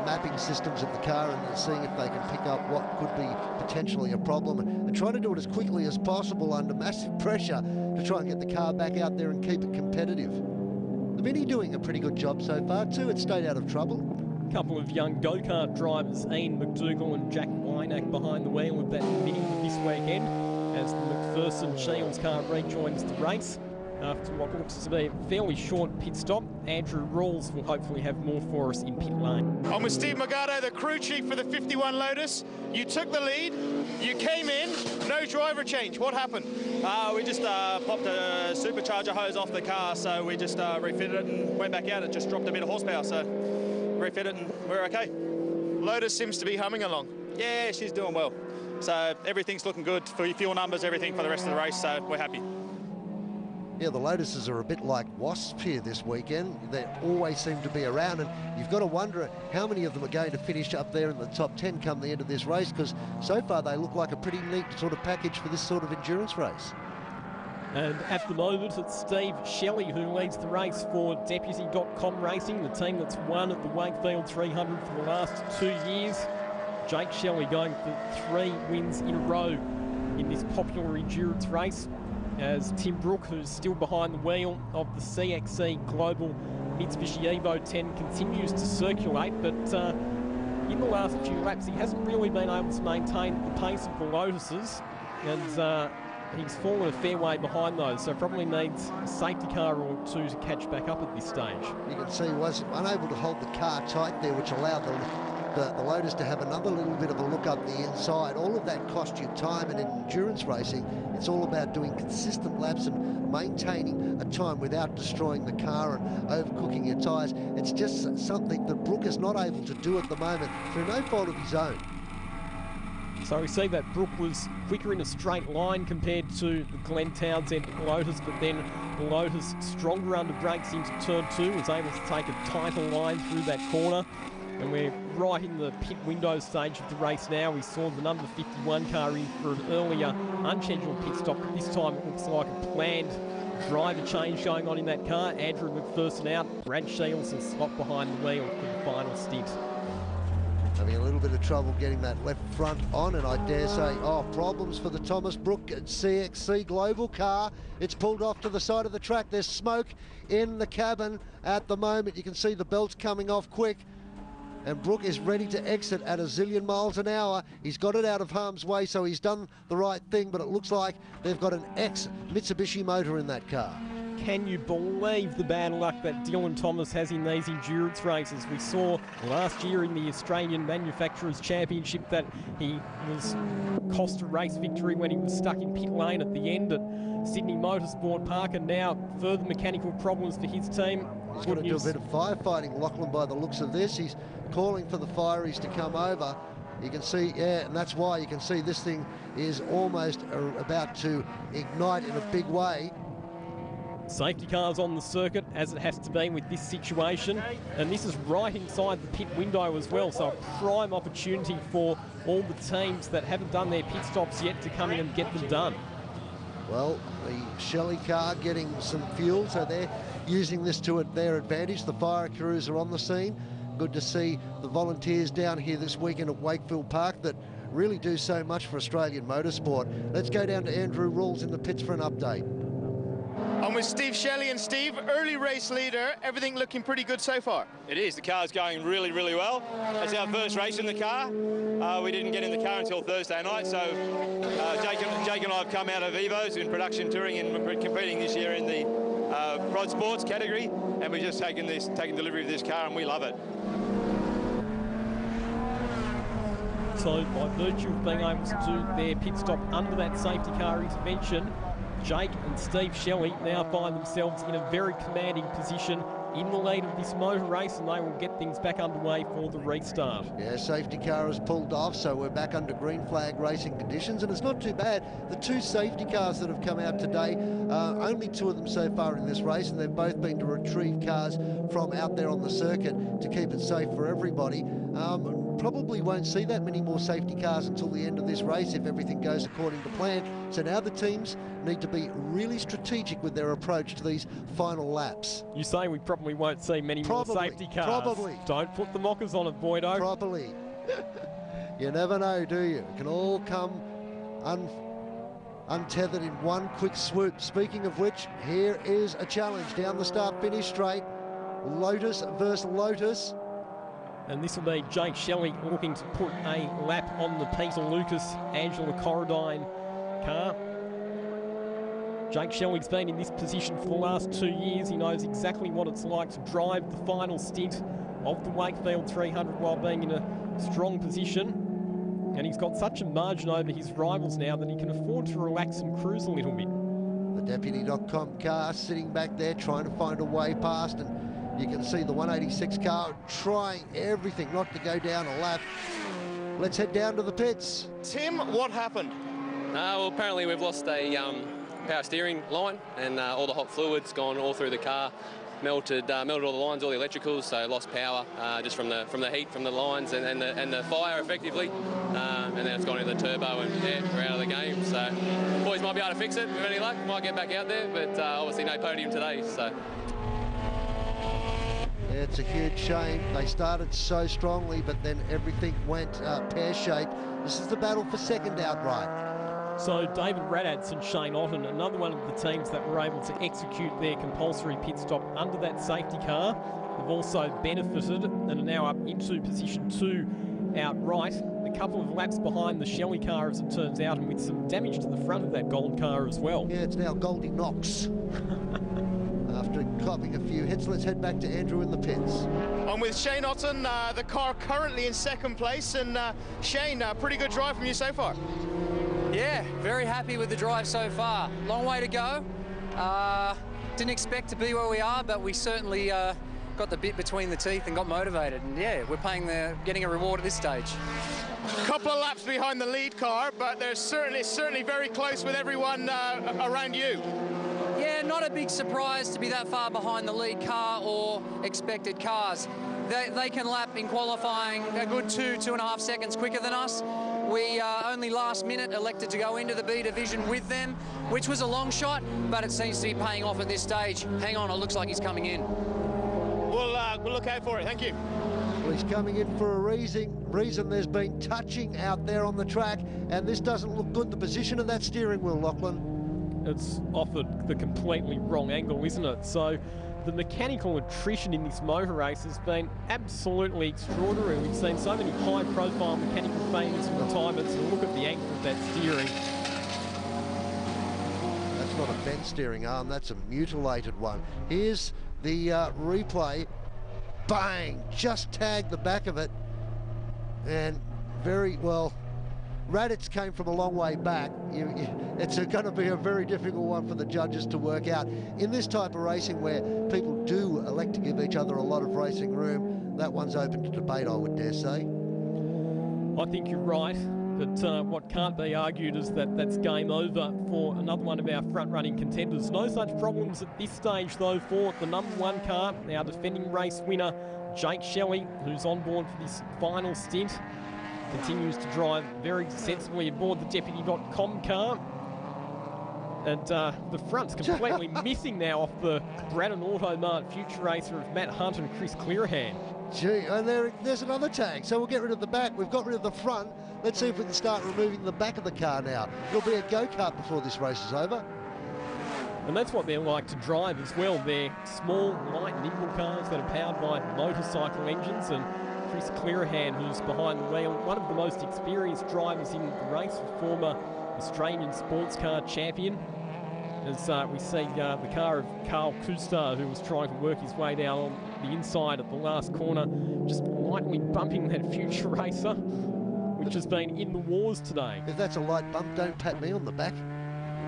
mapping systems of the car and seeing if they can pick up what could be potentially a problem, and trying to do it as quickly as possible under massive pressure to try and get the car back out there and keep it competitive. The Mini doing a pretty good job so far too. It stayed out of trouble. A couple of young go-kart drivers, Ian McDougall and Jack Wynack, behind the wheel of that Mini this weekend as the McPherson Shields car rejoins the race. after what looks to be a fairly short pit stop. Andrew Rawls will hopefully have more for us in pit lane. I'm with Steve Morgado, the crew chief for the 51 Lotus. You took the lead, you came in, no driver change. What happened? We just popped a supercharger hose off the car, so we just refitted it and went back out. It just dropped a bit of horsepower, so refitted it and we're okay. Lotus seems to be humming along. Yeah, she's doing well. So everything's looking good for fuel numbers, everything for the rest of the race, so we're happy. Yeah, the Lotuses are a bit like wasps here this weekend. They always seem to be around, and you've got to wonder how many of them are going to finish up there in the top 10 come the end of this race, because so far they look like a pretty neat sort of package for this sort of endurance race. And at the moment, it's Steve Shelley who leads the race for Deputy.com Racing, the team that's won at the Wakefield 300 for the last 2 years. Jake Shelley going for 3 wins in a row in this popular endurance race, as Tim Brook, who's still behind the wheel of the CXC Global Mitsubishi Evo 10, continues to circulate, but in the last few laps he hasn't really been able to maintain the pace of the Lotuses, and he's fallen a fair way behind those, so probably needs a safety car or two to catch back up at this stage. You can see he was unable to hold the car tight there, which allowed the Lotus to have another little bit of a look up the inside. All of that cost you time, and in endurance racing, it's all about doing consistent laps and maintaining a time without destroying the car and overcooking your tyres. It's just something that Brook is not able to do at the moment through no fault of his own. So we see that Brook was quicker in a straight line compared to the Glenn Townsend Lotus, but then the Lotus, stronger under brakes into turn 2, was able to take a tighter line through that corner. And we're right in the pit window stage of the race now. We saw the number 51 car in for an earlier unscheduled pit stop, but this time it looks like a planned driver change going on in that car. Andrew McPherson out, Brad Shields will slot behind the wheel for the final stint. Having a little bit of trouble getting that left front on, and I dare say, problems for the Thomas Brook CXC Global car. It's pulled off to the side of the track. There's smoke in the cabin at the moment. You can see the belts coming off quick. And Brook is ready to exit at a zillion miles an hour. He's got it out of harm's way, so he's done the right thing, but it looks like they've got an ex-Mitsubishi motor in that car. Can you believe the bad luck that Dylan Thomas has in these endurance races? We saw last year in the Australian Manufacturers Championship that he was cost a race victory when he was stuck in pit lane at the end at Sydney Motorsport Park, and now further mechanical problems for his team. He's going to do a bit of firefighting, Lachlan, by the looks of this. He's calling for the fireys to come over. You can see, and that's why you can see this thing is almost about to ignite in a big way. Safety cars on the circuit, as it has to be with this situation, and this is right inside the pit window as well, so a prime opportunity for all the teams that haven't done their pit stops yet to come in and get them done. Well, the Shelley car getting some fuel, so they're using this to their advantage. The fire crews are on the scene. Good to see the volunteers down here this weekend at Wakefield Park that really do so much for Australian motorsport. Let's go down to Andrew Rawls in the pits for an update. I'm with Steve Shelley, and Steve, early race leader, everything looking pretty good so far. It is. The car's going really, really well. It's our first race in the car. We didn't get in the car until Thursday night, so Jake and I have come out of Evos in production touring and we're competing this year in the Prod Sports category, and we've just taken delivery of this car and we love it. So by virtue of being able to do their pit stop under that safety car intervention, Jake and Steve Shelley now find themselves in a very commanding position in the lead of this motor race, and they will get things back underway for the restart. Yeah, safety car has pulled off, so we're back under green flag racing conditions, and it's not too bad. The 2 safety cars that have come out today, only 2 of them so far in this race, and they've both been to retrieve cars from out there on the circuit to keep it safe for everybody. Probably won't see that many more safety cars until the end of this race if everything goes according to plan. So now the teams need to be really strategic with their approach to these final laps. You say we probably won't see many more safety cars. Probably. Don't put the mockers on it, Boydo. Probably. You never know, do you? It can all come untethered in one quick swoop. Speaking of which, here is a challenge down the start-finish straight. Lotus versus Lotus. And this will be Jake Shelley looking to put a lap on the Peter Lucas, Angela Corradine car. Jake Shelley's been in this position for the last 2 years. He knows exactly what it's like to drive the final stint of the Wakefield 300 while being in a strong position. And he's got such a margin over his rivals now that he can afford to relax and cruise a little bit. The Deputy.com car sitting back there trying to find a way past, and you can see the 186 car trying everything not to go down a lap. Let's head down to the pits. Tim, what happened? Well, apparently we've lost a power steering line, and all the hot fluid's gone all through the car, melted all the lines, all the electricals, so lost power just from the heat from the lines and the fire effectively, and then it's gone into the turbo, and yeah, we're out of the game. So boys might be able to fix it with any luck, might get back out there, but obviously no podium today. So. Yeah, it's a huge shame. They started so strongly, but then everything went pear-shaped. This is the battle for second outright. So David Raddatz and Shane Otten, another one of the teams that were able to execute their compulsory pit stop under that safety car. They've also benefited and are now up into position 2 outright. A couple of laps behind the Shelley car, as it turns out, and with some damage to the front of that Gold car as well. Yeah, it's now Goldie Knox. After copping a few hits, let's head back to Andrew in the pits. I'm with Shane Otten, the car currently in second place. And Shane, pretty good drive from you so far. Yeah, very happy with the drive so far. Long way to go. Didn't expect to be where we are, but we certainly got the bit between the teeth and got motivated. And yeah, we're getting a reward at this stage. A couple of laps behind the lead car, but they're certainly very close with everyone around you. Yeah, not a big surprise to be that far behind the lead car or expected cars. They can lap in qualifying a good 2.5 seconds quicker than us. We only last minute elected to go into the B division with them, which was a long shot, but it seems to be paying off at this stage. Hang on, it looks like he's coming in. We'll look out for it. Thank you. Well, he's coming in for a reason. There's been touching out there on the track, and this doesn't look good. The position of that steering wheel, Lachlan. It's offered the completely wrong angle, isn't it? So the mechanical attrition in this motor race has been absolutely extraordinary. We've seen so many high-profile mechanical failures and retirements, and look at the angle of that steering. That's not a bent steering arm, that's a mutilated one. Here's the replay. Bang! Just tagged the back of it. And very well, Raddatz came from a long way back. It's going to be a very difficult one for the judges to work out. In this type of racing where people do elect to give each other a lot of racing room, that one's open to debate, I would dare say. I think you're right, but what can't be argued is that that's game over for another one of our front-running contenders. No such problems at this stage, though, for the #1 car, our defending race winner, Jake Shelley, who's on board for this final stint. Continues to drive very sensibly aboard the Deputy.com car. And the front's completely missing now off the Braddon Automart Future Racer of Matt Hunt and Chris Clearahan. Gee, and there's another tag. So we'll get rid of the back. We've got rid of the front. Let's see if we can start removing the back of the car now. It'll be a go-kart before this race is over. And that's what they're like to drive as well. They're small, light, nimble cars that are powered by motorcycle engines. And Chris Clearahan, who's behind the wheel, one of the most experienced drivers in the race, former Australian sports car champion. As we see the car of Carl Kustar, who was trying to work his way down on the inside at the last corner, just lightly bumping that Future Racer, which has been in the wars today. If that's a light bump, don't pat me on the back.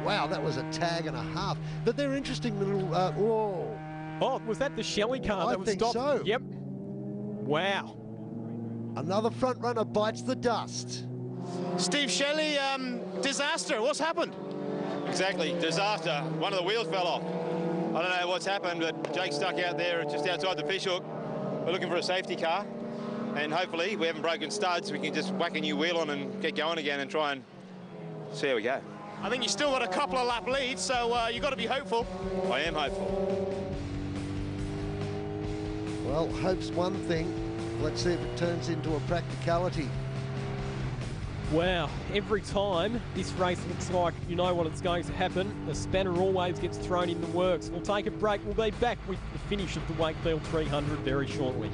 Wow, that was a tag and a half. But they're interesting little... whoa. Oh, was that the Shelley car that was stopped? I think so. Yep. Wow. Another front runner bites the dust. Steve Shelley, disaster. What's happened? Exactly, disaster. One of the wheels fell off. I don't know what's happened, but Jake's stuck out there just outside the fishhook. We're looking for a safety car, and hopefully we haven't broken studs. We can just whack a new wheel on and get going again and try and see how we go. I think you've still got a couple of lap leads, so you've got to be hopeful. I am hopeful. Well, hope's one thing. Let's see if it turns into a practicality. Wow, every time this race looks like you know what it's going to happen, a spanner always gets thrown in the works. We'll take a break. We'll be back with the finish of the Wakefield 300 very shortly.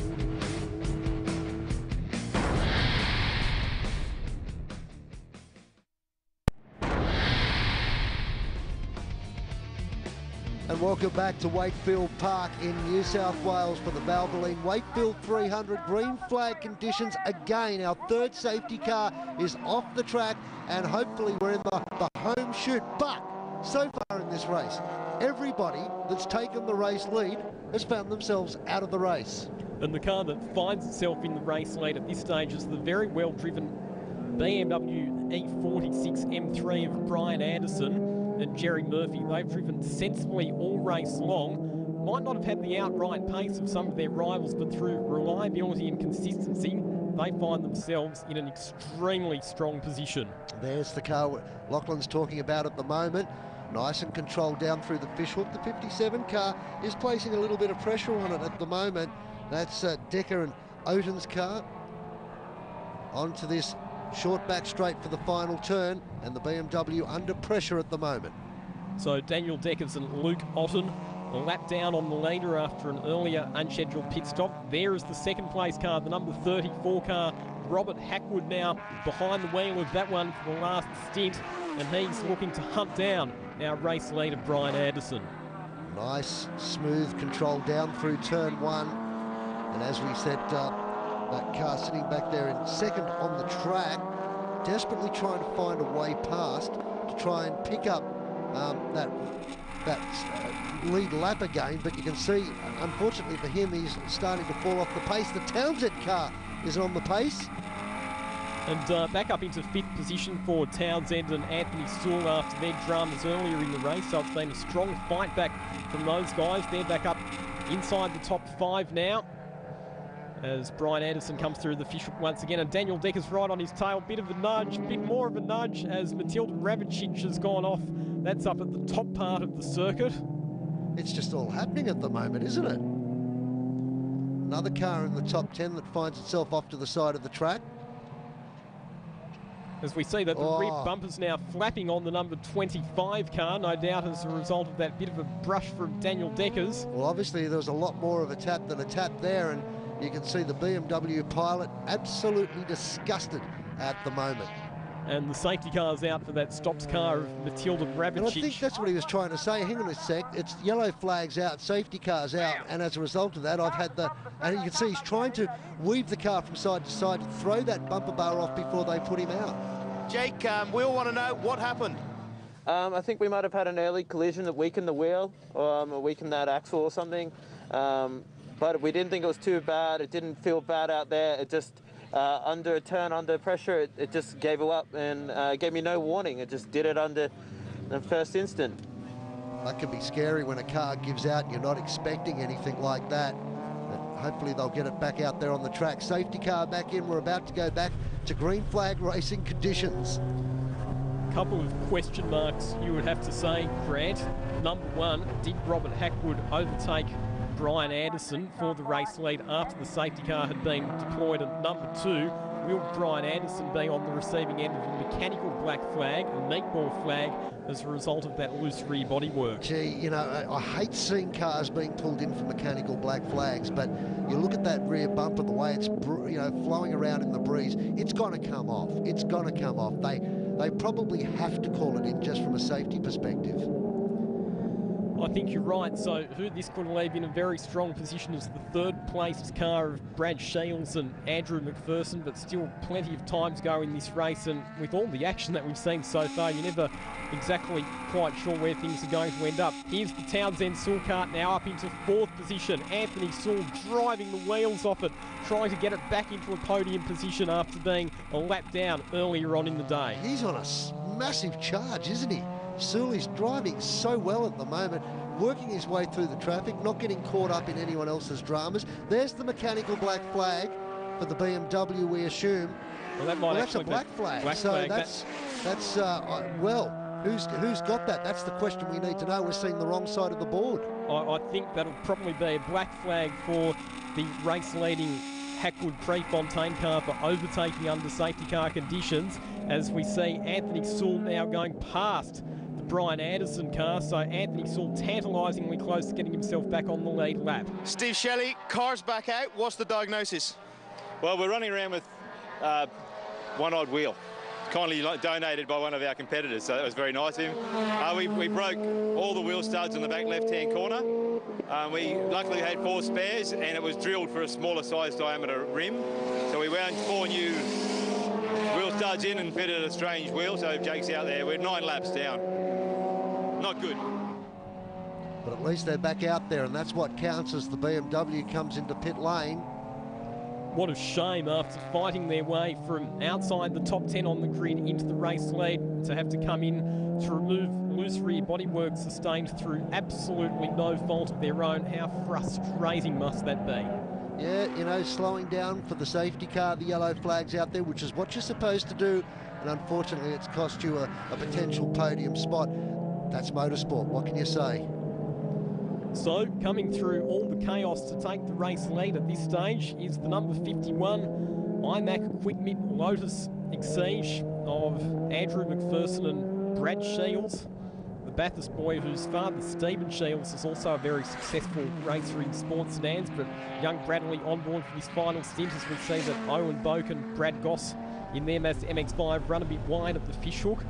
And welcome back to Wakefield Park in New South Wales for the Valvoline Wakefield 300 green flag conditions. Again, our third safety car is off the track and hopefully we're in the home chute. But so far in this race, everybody that's taken the race lead has found themselves out of the race. And the car that finds itself in the race lead at this stage is the very well-driven BMW E46 M3 of Brian Anderson and Jerry Murphy. They've driven sensibly all race long. Might not have had the outright pace of some of their rivals, but through reliability and consistency, they find themselves in an extremely strong position. There's the car Lachlan's talking about at the moment. Nice and controlled down through the fishhook. The 57 car is placing a little bit of pressure on it at the moment. That's Decker and Oaten's car. Onto this short back straight for the final turn, and the BMW under pressure at the moment. So Daniel Deckers and Luke Otten a lap down on the leader after an earlier unscheduled pit stop. There is the second place car, the number 34 car, Robert Hackwood, now behind the wheel of that one for the last stint, and he's looking to hunt down our race leader Brian Anderson. Nice smooth control down through turn one, and as we said, that car sitting back there in second on the track, desperately trying to find a way past to try and pick up that lead lap again. But you can see, unfortunately for him, he's starting to fall off the pace. The Townsend car is on the pace. And back up into fifth position for Townsend and Anthony Sewell after their dramas earlier in the race. So it's been a strong fight back from those guys. They're back up inside the top five now, as Brian Anderson comes through the fishhook once again, and Daniel Decker's right on his tail. Bit of a nudge, bit more of a nudge as Matilda Ravicic has gone off. That's up at the top part of the circuit. It's just all happening at the moment, isn't it? Another car in the top 10 that finds itself off to the side of the track. As we see that the rear bumper's now flapping on the number 25 car, no doubt as a result of that bit of a brush from Daniel Deckers. Well, obviously there was a lot more of a tap than a tap there, and you can see the BMW pilot absolutely disgusted at the moment. And the safety car's out for that stopped car of Matilda Ravicic. And I think that's what he was trying to say. Hang on a sec. It's yellow flags out, safety car's out, and as a result of that, I've had the... And you can see he's trying to weave the car from side to side to throw that bumper bar off before they put him out. Jake, we all want to know what happened. I think we might have had an early collision that weakened the wheel, or weakened that axle or something. But we didn't think it was too bad. It didn't feel bad out there. It just, under a turn, under pressure, it just gave up and gave me no warning. It just did it under the first instant. That can be scary when a car gives out and you're not expecting anything like that. But hopefully they'll get it back out there on the track. Safety car back in. We're about to go back to green flag racing conditions. Couple of question marks, you would have to say, Grant. Number one, did Robert Hackwood overtake Brian Anderson for the race lead after the safety car had been deployed? And number two, will Brian Anderson be on the receiving end of a mechanical black flag, a meatball flag, as a result of that loose rear bodywork? Gee, you know, I hate seeing cars being pulled in for mechanical black flags, but you look at that rear bumper, the way it's, you know, flowing around in the breeze, it's going to come off. It's going to come off. They probably have to call it in just from a safety perspective. I think you're right. So who this could leave in a very strong position is the third placed car of Brad Shields and Andrew McPherson, but still plenty of time to go in this race, and with all the action that we've seen so far, you're never exactly quite sure where things are going to end up. Here's the Townsend Sewell car now up into fourth position. Anthony Sewell driving the wheels off it, trying to get it back into a podium position after being a lap down earlier on in the day. He's on a massive charge, isn't he? Sewell is driving so well at the moment, working his way through the traffic, not getting caught up in anyone else's dramas. There's the mechanical black flag for the BMW, we assume. Well, that might that's a black flag. Well, who's got that? That's the question we need to know. We're seeing the wrong side of the board. I think that'll probably be a black flag for the race-leading Hackwood Prefontaine car for overtaking under safety car conditions, as we see Anthony Sewell now going past the Brian Anderson car. So Anthony Sewell tantalisingly close to getting himself back on the lead lap. Steve Shelley, car's back out. What's the diagnosis? Well, we're running around with one odd wheel. kindly donated by one of our competitors, so that was very nice of him. We broke all the wheel studs in the back left-hand corner. We luckily had 4 spares, and it was drilled for a smaller size diameter rim. So we wound 4 new wheel studs in and fitted a strange wheel, so Jake's out there. We're 9 laps down. Not good. But at least they're back out there, and that's what counts as the BMW comes into pit lane. What a shame after fighting their way from outside the top 10 on the grid into the race lead to have to come in to remove loose rear bodywork sustained through absolutely no fault of their own. How frustrating must that be? Yeah, you know, slowing down for the safety car, the yellow flag's out there, which is what you're supposed to do. And unfortunately, it's cost you a potential podium spot. That's motorsport. What can you say? So, coming through all the chaos to take the race lead at this stage is the number 51 IMAC Equipment Lotus Exige of Andrew McPherson and Brad Shields, the Bathurst boy whose father, Stephen Shields, is also a very successful racer in sports sedans, but young Bradley on board for this final stint as we see that Owen Boak and Brad Goss in their Mazda MX-5 run a bit wide of the fishhook.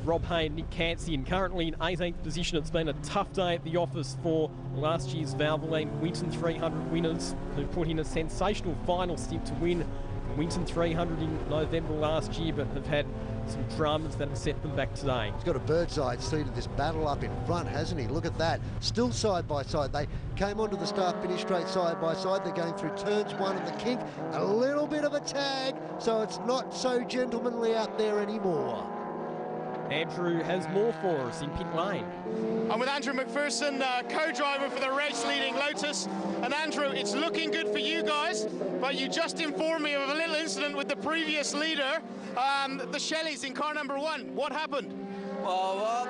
Rob Hay and Nick Cansian currently in 18th position. It's been a tough day at the office for last year's Valvoline Winton 300 winners who put in a sensational final stint to win Winton 300 in November last year, but have had some dramas that have set them back today. He's got a bird's eye seat of this battle up in front, hasn't he? Look at that. Still side by side. They came onto the start-finish straight side by side. They're going through turns 1 and the kink. A little bit of a tag, so it's not so gentlemanly out there anymore. Andrew has more for us in pit lane. I'm with Andrew McPherson, co-driver for the race-leading Lotus. And Andrew, it's looking good for you guys, but you just informed me of a little incident with the previous leader, the Shelleys in car number 1. What happened? Well,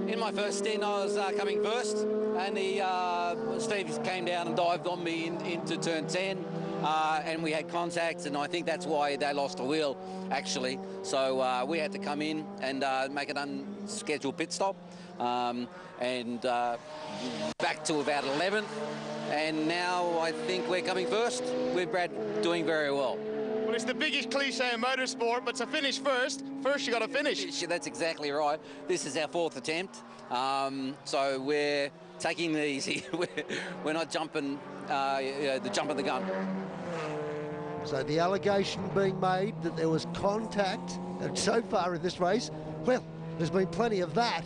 in my first stint, I was coming first, and Steve came down and dived on me into turn 10. And we had contacts, and I think that's why they lost a wheel, actually. So we had to come in and make an unscheduled pit stop, and back to about 11th. And now I think we're coming first, with Brad doing very well. Well, it's the biggest cliche in motorsport, but to finish first you got to finish. That's exactly right. This is our 4th attempt, so we're taking it easy. We're not jumping the jump of the gun. So the allegation being made that there was contact, and so far in this race, well, there's been plenty of that.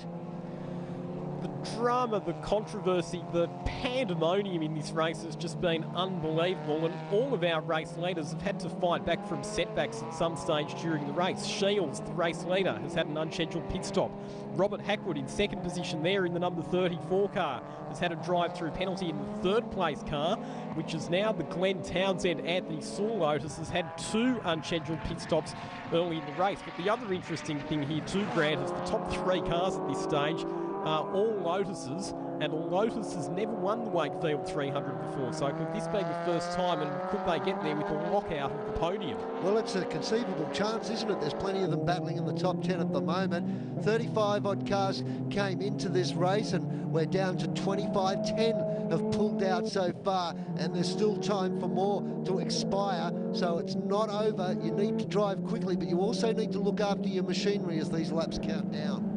The drama, the controversy, the pandemonium in this race has just been unbelievable, and all of our race leaders have had to fight back from setbacks at some stage during the race. Shields, the race leader, has had an unscheduled pit stop. Robert Hackwood in 2nd position there in the number 34 car has had a drive-through penalty in the 3rd place car, which is now the Glenn Townsend Anthony Saul Lotus has had 2 unscheduled pit stops early in the race. But the other interesting thing here too, Grant, is the top 3 cars at this stage are all Lotuses, and Lotus has never won the Wakefield 300 before, so could this be the first time, and could they get there with a lockout of the podium? Well, it's a conceivable chance, isn't it? There's plenty of them battling in the top 10 at the moment. 35 odd cars came into this race, and we're down to 25. 10 have pulled out so far, and there's still time for more to expire, so it's not over. You need to drive quickly, but you also need to look after your machinery as these laps count down.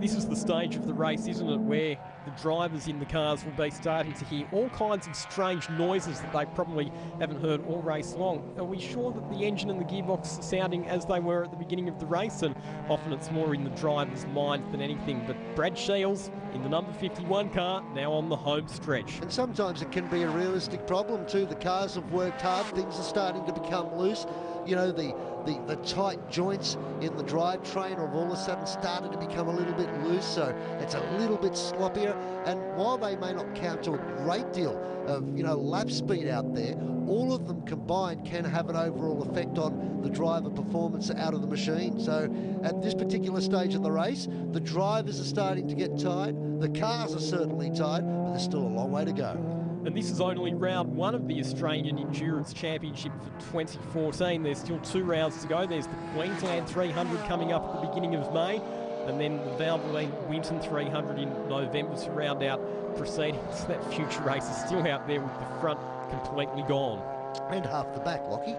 This is the stage of the race, isn't it, where the drivers in the cars will be starting to hear all kinds of strange noises that they probably haven't heard all race long. Are we sure that the engine and the gearbox are sounding as they were at the beginning of the race? And often it's more in the driver's mind than anything. But Brad Shields in the number 51 car, now on the home stretch. And sometimes it can be a realistic problem too. The cars have worked hard, things are starting to become loose. You know, the tight joints in the drivetrain have all of a sudden started to become a little bit loose, so it's a little bit sloppier. And while they may not count to a great deal of, you know, lap speed out there, all of them combined can have an overall effect on the driver performance out of the machine. So at this particular stage of the race, the drivers are starting to get tired, the cars are certainly tired, but there's still a long way to go. And this is only round 1 of the Australian Endurance Championship for 2014. There's still 2 rounds to go. There's the Queensland 300 coming up at the beginning of May, and then the Valvoline Winton 300 in November to round out proceedings. That future race is still out there with the front completely gone. And half the back, Lockie.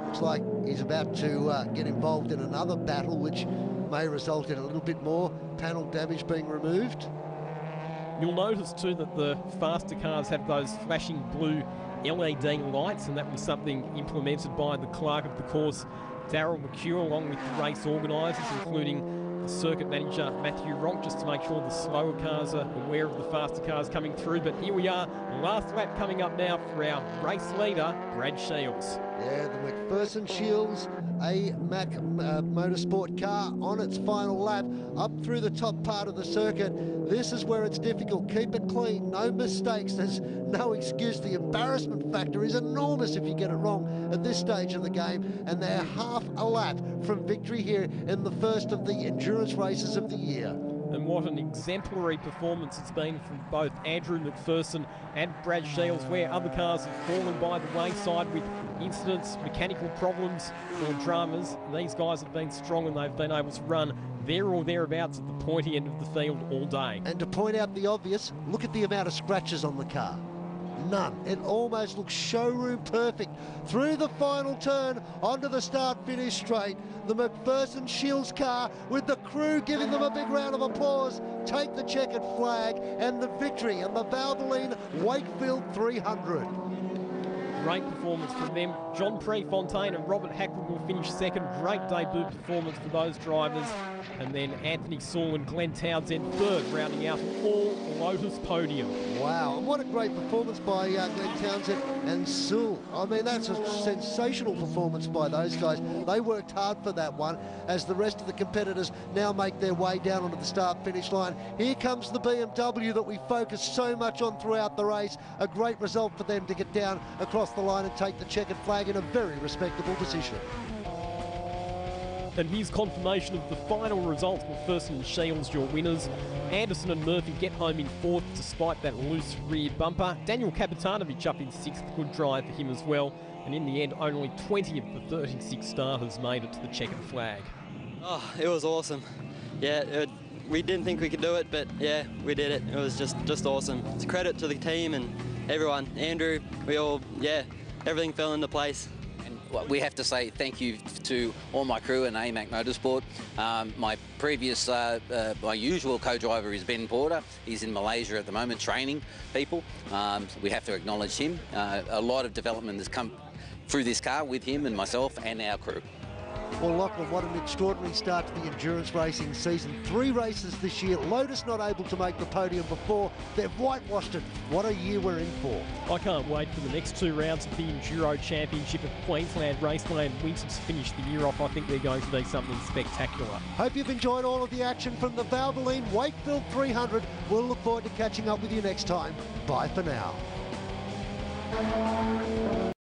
Looks like he's about to get involved in another battle, which may result in a little bit more panel damage being removed. You'll notice too that the faster cars have those flashing blue LED lights, and that was something implemented by the clerk of the course, Darryl McHugh, along with the race organisers, including the circuit manager Matthew Ronk, just to make sure the slower cars are aware of the faster cars coming through. But here we are, last lap coming up now for our race leader, Brad Shields. Yeah, the McPherson Shields AMAC Motorsport car on its final lap, up through the top part of the circuit. This is where it's difficult. Keep it clean, no mistakes. There's no excuse. The embarrassment factor is enormous if you get it wrong at this stage of the game, and they're half a lap from victory here in the first of the endurance races of the year. And what an exemplary performance it's been from both Andrew McPherson and Brad Shields, where other cars have fallen by the wayside with incidents, mechanical problems or dramas. These guys have been strong, and they've been able to run there or thereabouts at the pointy end of the field all day. And to point out the obvious, look at the amount of scratches on the car. None. It almost looks showroom perfect. Through the final turn, onto the start-finish straight. The McPherson Shields car, with the crew giving them a big round of applause, take the checkered flag and the victory in the Valvoline Wakefield 300. Great performance from them. John Prefontaine and Robert Hackwood will finish second. Great debut performance for those drivers. And then Anthony Sewell and Glenn Townsend third, rounding out an all-Lotus podium. Wow, and what a great performance by Glenn Townsend and Sewell. I mean, that's a sensational performance by those guys. They worked hard for that one, as the rest of the competitors now make their way down onto the start-finish line. Here comes the BMW that we focused so much on throughout the race. A great result for them to get down across the line and take the checkered flag in a very respectable position. And here's confirmation of the final results. McPherson and Shields, your winners. Anderson and Murphy get home in fourth despite that loose rear bumper. Daniel Kapitanovic up in sixth, good drive for him as well. And in the end, only 20 of the 36 starters made it to the checkered flag. Oh, it was awesome. Yeah, we didn't think we could do it, but yeah, we did it. It was just awesome. It's a credit to the team and everyone. Andrew, we all, yeah, everything fell into place. We have to say thank you to all my crew in AMAC Motorsport. My previous, my usual co-driver is Ben Porter. He's in Malaysia at the moment training people. So we have to acknowledge him. A lot of development has come through this car with him and myself and our crew. Well, Lachlan, what an extraordinary start to the endurance racing season. 3 races this year. Lotus not able to make the podium before. They've whitewashed it. What a year we're in for. I can't wait for the next 2 rounds of the Enduro Championship at Queensland Raceway and Winton to finish the year off. I think they're going to be something spectacular. Hope you've enjoyed all of the action from the Valvoline Wakefield 300. We'll look forward to catching up with you next time. Bye for now.